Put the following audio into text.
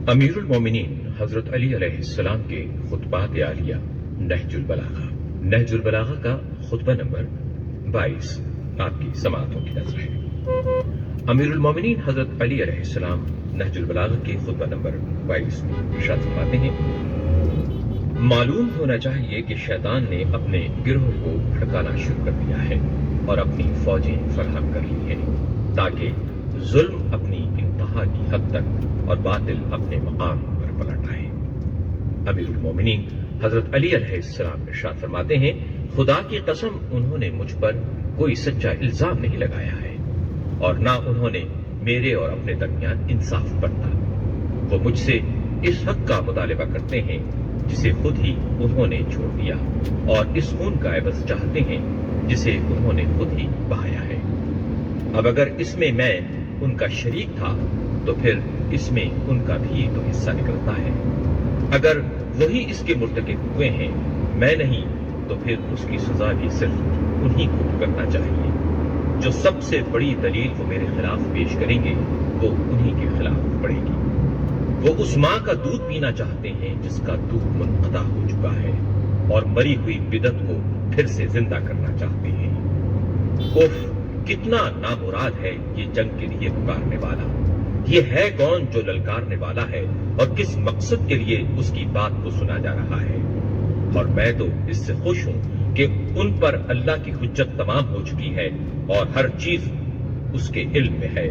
امیر المومنین حضرت علی علیہ السلام کے خطبات عالیہ نہج البلاغہ کا خطبہ نمبر 22 آپ کی سماعتوں کی نظر ہے۔ امیر المومنین حضرت علی علیہ السلام نہج البلاغہ کے خطبہ نمبر 22 میں ارشاد فرماتے ہیں، معلوم ہونا چاہیے کہ شیطان نے اپنے گروہ کو بھڑکانا شروع کر دیا ہے اور اپنی فوجیں فراہم کر لی ہیں تاکہ ظلم اپنی انتہا کی حد تک اور باطل اپنے مقام پر پلٹ آئے۔ امیر المومنین حضرت علی علیہ السلام ارشاد فرماتے ہیں، خدا کی قسم انہوں نے مجھ پر کوئی سچا الزام نہیں لگایا ہے اور نہ انہوں نے میرے اور اپنے درمیان انصاف برتا۔ وہ مجھ سے اس حق کا مطالبہ کرتے ہیں جسے خود ہی انہوں نے چھوڑ دیا اور اس خون کا عوض چاہتے ہیں جسے انہوں نے خود ہی بہایا ہے۔ اب اگر اس میں میں ان کا شریک تھا تو پھر اس میں ان کا بھی تو حصہ نکلتا ہے۔ اگر وہی اس کے مرتکب ہوئے ہیں، میں نہیں، تو پھر اس کی سزا بھی صرف انہی کو کرنا چاہیے۔ جو سب سے بڑی دلیل وہ میرے خلاف پیش کریں گے وہ انہی کے خلاف پڑے گی۔ وہ اس ماں کا دودھ پینا چاہتے ہیں جس کا دودھ منقطع ہو چکا ہے اور مری ہوئی بدعت کو پھر سے زندہ کرنا چاہتے ہیں۔ اف، کتنا نامراد ہے یہ جنگ کے لیے پکارنے والا۔ یہ ہے کون جو للکارنے والا ہے اور کس مقصد کے لیے اس کی بات کو سنا جا رہا ہے؟ اور میں تو اس سے خوش ہوں کہ ان پر اللہ کی حجت تمام ہو چکی ہے اور ہر چیز اس کے علم میں ہے